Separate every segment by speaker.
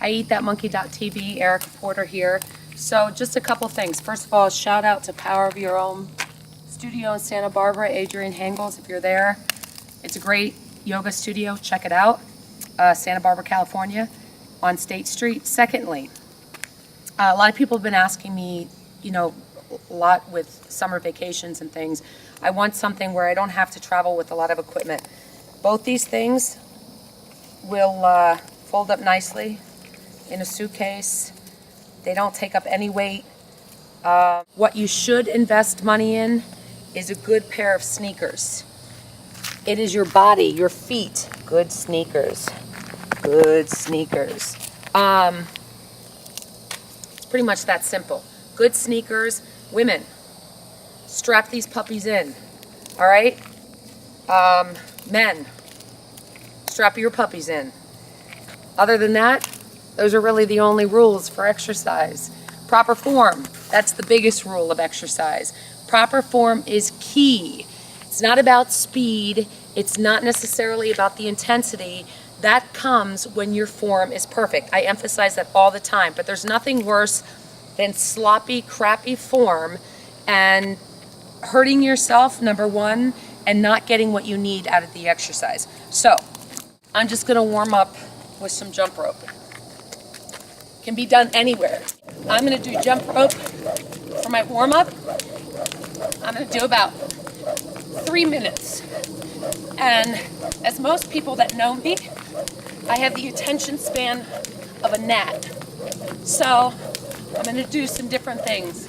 Speaker 1: I eatthatmonkey.tv, Erica Porter here. So just a couple things. First of all, shout out to Power of Your Own Studio in Santa Barbara, Adrian Hangles, if you're there. It's a great yoga studio. Check it out. Santa Barbara, California, on State Street. Secondly, a lot of people have been asking me, you know, a lot with summer vacations and things. I want something where I don't have to travel with a lot of equipment. Both these things will fold up nicely in a suitcase. They don't take up any weight. What you should invest money in is a good pair of sneakers. It is your body, your feet. Good sneakers. Good sneakers. It's pretty much that simple. Good sneakers. Women, strap these puppies in. All right? Men, strap your puppies in. Other than that, those are really the only rules for exercise. Proper form, that's the biggest rule of exercise. Proper form is key. It's not about speed. It's not necessarily about the intensity. That comes when your form is perfect. I emphasize that all the time, but there's nothing worse than sloppy, crappy form and hurting yourself, number one, and not getting what you need out of the exercise. So, I'm just gonna warm up with some jump rope. Can be done anywhere. I'm gonna do jump rope for my warm up. I'm gonna do about 3 minutes. And as most people that know me, I have the attention span of a gnat. So I'm gonna do some different things.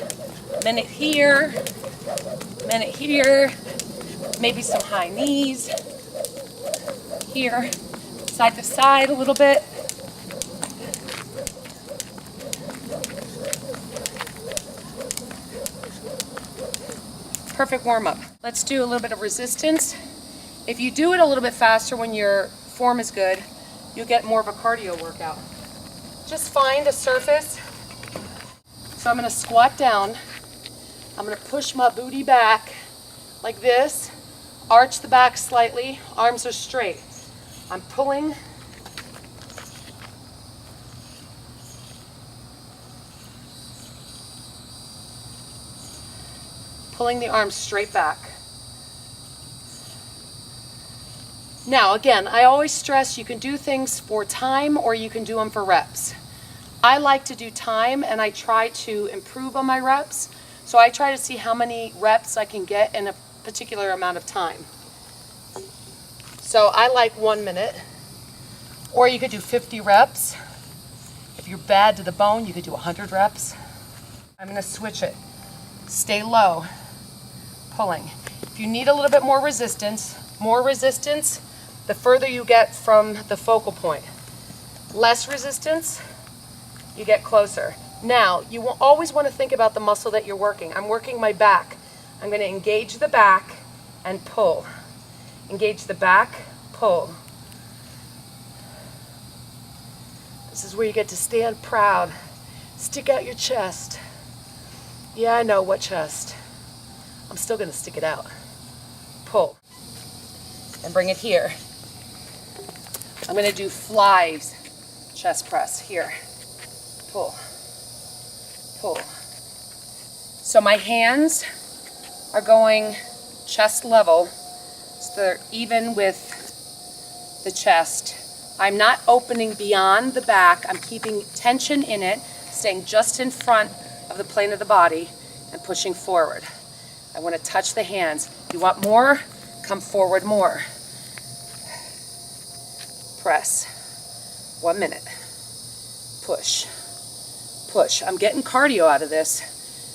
Speaker 1: Minute here, maybe some high knees, here, side to side a little bit. Perfect warm-up. Let's do a little bit of resistance. If you do it a little bit faster when your form is good, you'll get more of a cardio workout. Just find a surface. So I'm gonna squat down. I'm gonna push my booty back like this, arch the back slightly, arms are straight. I'm pulling. Pulling the arms straight back. Now again, I always stress you can do things for time or you can do them for reps. I like to do time and I try to improve on my reps. So I try to see how many reps I can get in a particular amount of time. So I like 1 minute, or you could do 50 reps. If you're bad to the bone, you could do 100 reps. I'm gonna switch it. Stay low. Pulling. If you need a little bit more resistance, the further you get from the focal point. Less resistance, you get closer. Now, you will always want to think about the muscle that you're working. I'm working my back. I'm going to engage the back and pull. Engage the back, pull. This is where you get to stand proud. Stick out your chest. Yeah, I know what chest. I'm still going to stick it out. Pull. And bring it here. I'm going to do flies chest press. Here. Pull. Pull. So my hands are going chest level, so they're even with the chest. I'm not opening beyond the back. I'm keeping tension in it, staying just in front of the plane of the body and pushing forward. I want to touch the hands. If you want more, come forward more. Press. 1 minute. Push. Push. I'm getting cardio out of this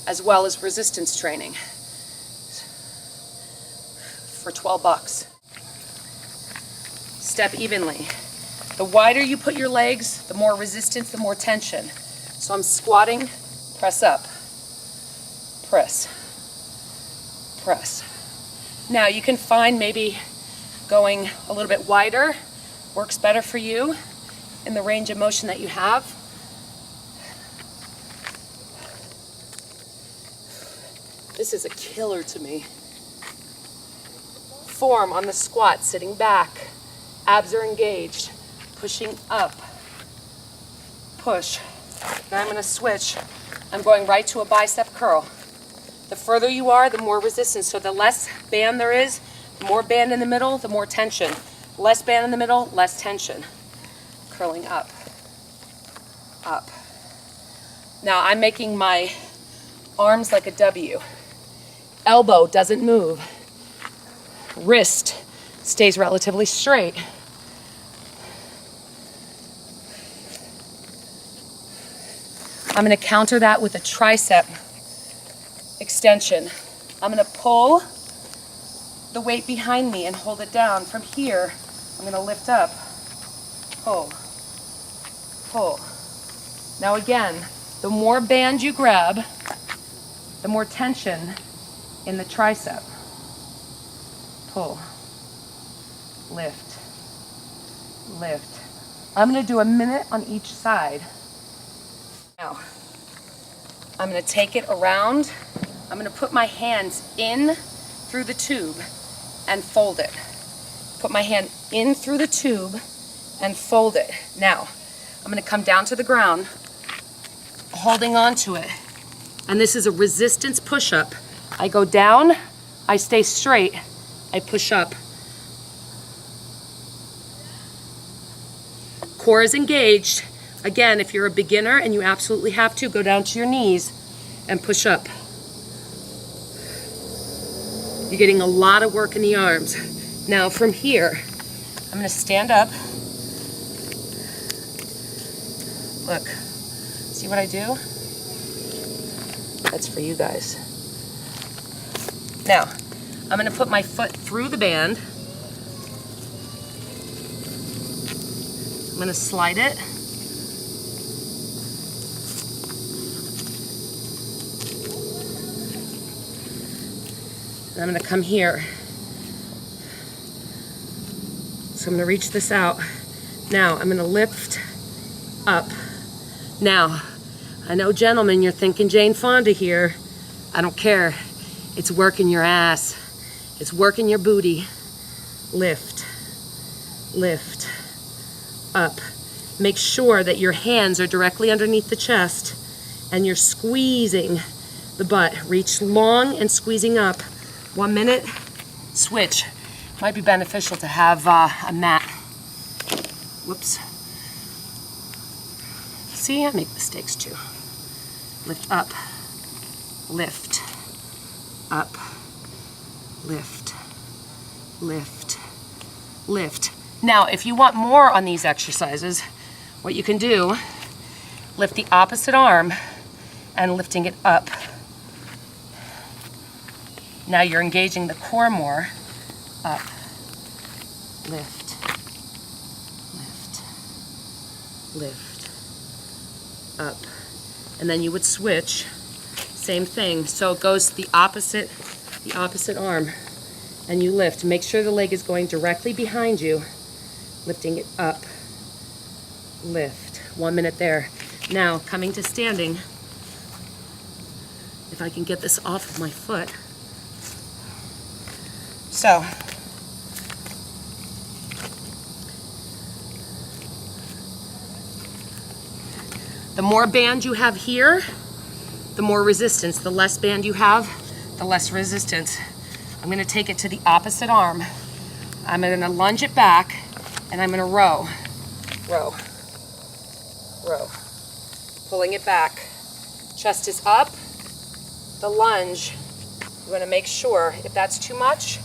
Speaker 1: as well as resistance training for $12. Step evenly. The wider you put your legs, the more resistance, the more tension. So I'm squatting, press up, press, press. Now you can find maybe going a little bit wider works better for you in the range of motion that you have. This is a killer to me. Form on the squat, sitting back. Abs are engaged. Pushing up. push. Now I'm going to switch. I'm going right to a bicep curl. The further you are, the more resistance. So the less band there is, the more band in the middle, the more tension. Less band in the middle, less tension. Curling up, up. Now I'm making my arms like a W. Elbow doesn't move. Wrist stays relatively straight. I'm going to counter that with a tricep extension. I'm going to pull the weight behind me and hold it down. From here, I'm going to lift up, pull, pull. Now again, the more band you grab, the more tension in the tricep. Pull, lift, lift. I'm going to do a minute on each side. Now, I'm going to take it around. I'm going to put my hands in through the tube and fold it. Put my hand in through the tube and fold it. Now, I'm going to come down to the ground, holding on to it. And this is a resistance push-up. I go down, I stay straight, I push up. Core is engaged. Again, if you're a beginner and you absolutely have to, go down to your knees and push up. You're getting a lot of work in the arms. Now from here, I'm going to stand up. Look, see what I do? That's for you guys. Now, I'm going to put my foot through the band. I'm going to slide it. And I'm going to come here. So I'm going to reach this out. Now I'm going to lift up. Now, I know, gentlemen, you're thinking Jane Fonda here. I don't care. It's working your ass. It's working your booty. Lift, lift, up. Make sure that your hands are directly underneath the chest and you're squeezing the butt. Reach long and squeezing up. 1 minute, switch. Might be beneficial to have a mat. Whoops. See, I make mistakes too. Lift up, lift, up, lift, lift, lift. Now, if you want more on these exercises, what you can do, lift the opposite arm and lifting it up. Now you're engaging the core more. Up, lift, lift, lift, up. And then you would switch, same thing. So it goes the opposite arm, and you lift. Make sure the leg is going directly behind you, lifting it up, lift. 1 minute there. Now, coming to standing, if I can get this off of my foot. So, the more band you have here, the more resistance. The less band you have, the less resistance. I'm going to take it to the opposite arm. I'm going to lunge it back, and I'm going to row, row, row. Pulling it back. Chest is up. The lunge, you want to make sure, if that's too much,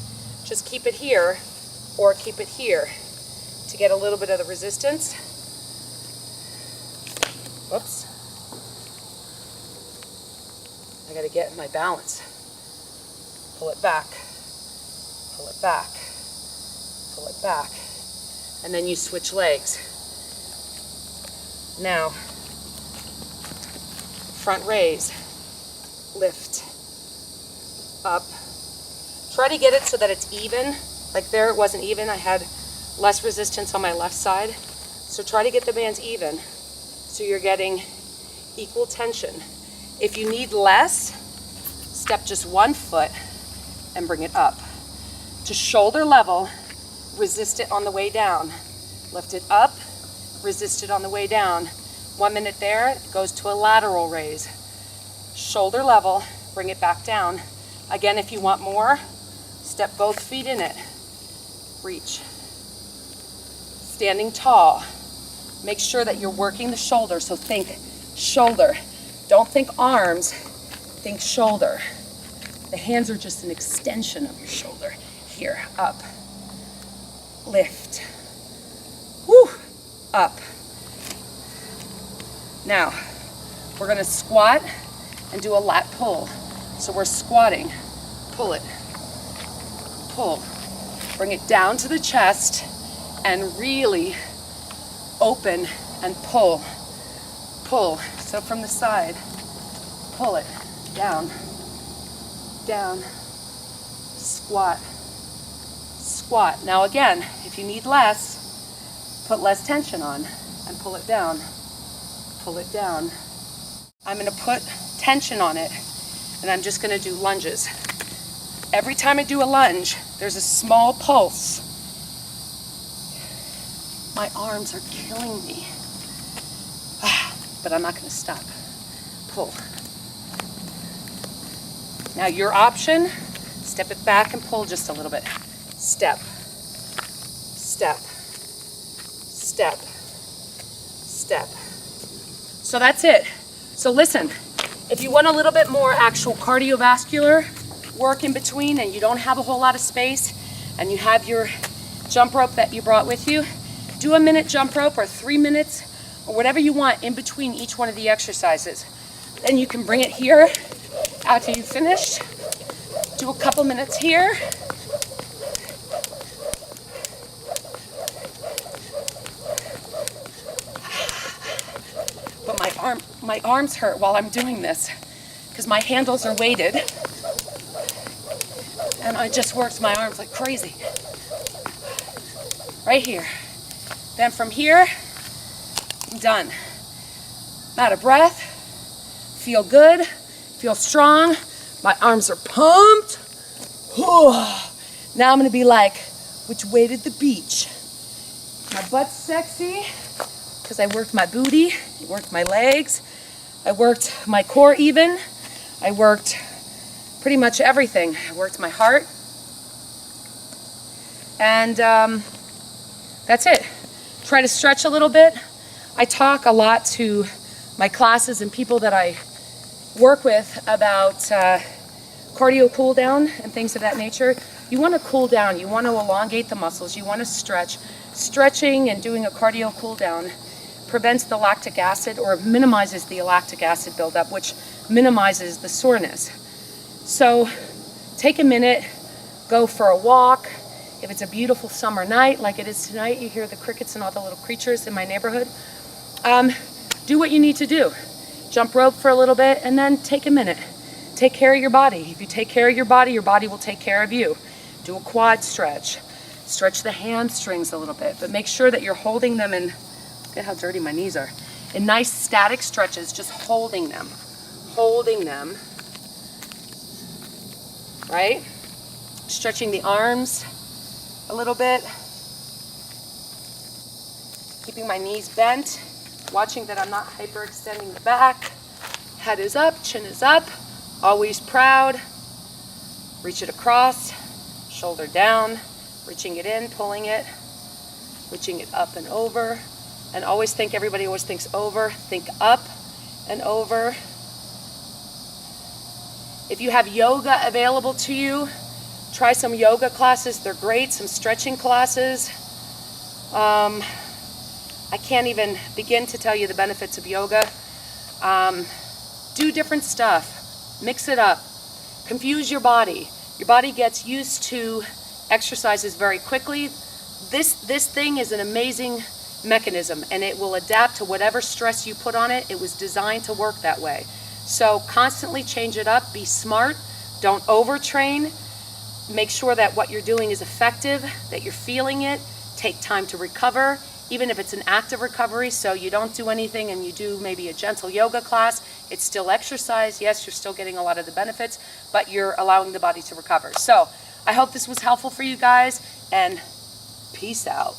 Speaker 1: just keep it here or keep it here to get a little bit of the resistance. Whoops. I got to get my balance. Pull it back, pull it back, pull it back. And then you switch legs. Now, front raise, lift, up. Try to get it so that it's even. Like there it wasn't even. I had less resistance on my left side. So try to get the bands even so you're getting equal tension. If you need less, step just 1 foot and bring it up. To shoulder level, resist it on the way down. Lift it up, resist it on the way down. 1 minute there, it goes to a lateral raise. Shoulder level, bring it back down. Again, if you want more, step both feet in it. Reach. Standing tall. Make sure that you're working the shoulder, so think shoulder. Don't think arms, think shoulder. The hands are just an extension of your shoulder. Here, up, lift, woo, up. Now, we're gonna squat and do a lat pull. So we're squatting, pull it, pull. Bring it down to the chest and really open and pull, pull. So from the side, pull it, down, down, squat, squat. Now again, if you need less, put less tension on and pull it down, pull it down. I'm gonna put tension on it and I'm just gonna do lunges. Every time I do a lunge, there's a small pulse. My arms are killing me. But I'm not gonna stop. Pull. Now your option, step it back and pull just a little bit. Step, step, step, step. So that's it. So listen, if you want a little bit more actual cardiovascular work in between and you don't have a whole lot of space and you have your jump rope that you brought with you, do a minute jump rope or 3 minutes or whatever you want in between each one of the exercises. Then you can bring it here after you've finished. Do a couple minutes here. But my arms hurt while I'm doing this because my handles are weighted and I just worked my arms like crazy. Right here. Then from here, I'm done. I'm out of breath. Feel good. Feel strong. My arms are pumped. Now I'm gonna be like, which way did the beach? My butt's sexy because I worked my booty, I worked my legs, I worked my core even, I worked pretty much everything. I worked my heart. And that's it. Try to stretch a little bit. I talk a lot to my classes and people that I work with about cardio cool down and things of that nature. You want to cool down, you want to elongate the muscles, you want to stretch. Stretching and doing a cardio cool down prevents the lactic acid or minimizes the lactic acid buildup, which minimizes the soreness. So take a minute, go for a walk. If it's a beautiful summer night like it is tonight, you hear the crickets and all the little creatures in my neighborhood. Do what you need to do. Jump rope for a little bit and then take a minute. Take care of your body. If you take care of your body will take care of you. Do a quad stretch. Stretch the hamstrings a little bit, but make sure that you're holding them in, look at how dirty my knees are, in nice static stretches, just holding them, right? Stretching the arms a little bit, keeping my knees bent, watching that I'm not hyperextending the back. Head is up, chin is up, always proud. Reach it across, shoulder down, reaching it in, pulling it, reaching it up and over. And always think, everybody always thinks over, think up and over. If you have yoga available to you, try some yoga classes, they're great, some stretching classes. I can't even begin to tell you the benefits of yoga. Do different stuff, mix it up, confuse your body. Your body gets used to exercises very quickly. This thing is an amazing mechanism and it will adapt to whatever stress you put on it. It was designed to work that way. So constantly change it up, be smart, don't overtrain. Make sure that what you're doing is effective, that you're feeling it. Take time to recover, even if it's an active recovery, so you don't do anything and you do maybe a gentle yoga class. It's still exercise. Yes, you're still getting a lot of the benefits, but you're allowing the body to recover. So I hope this was helpful for you guys, and peace out.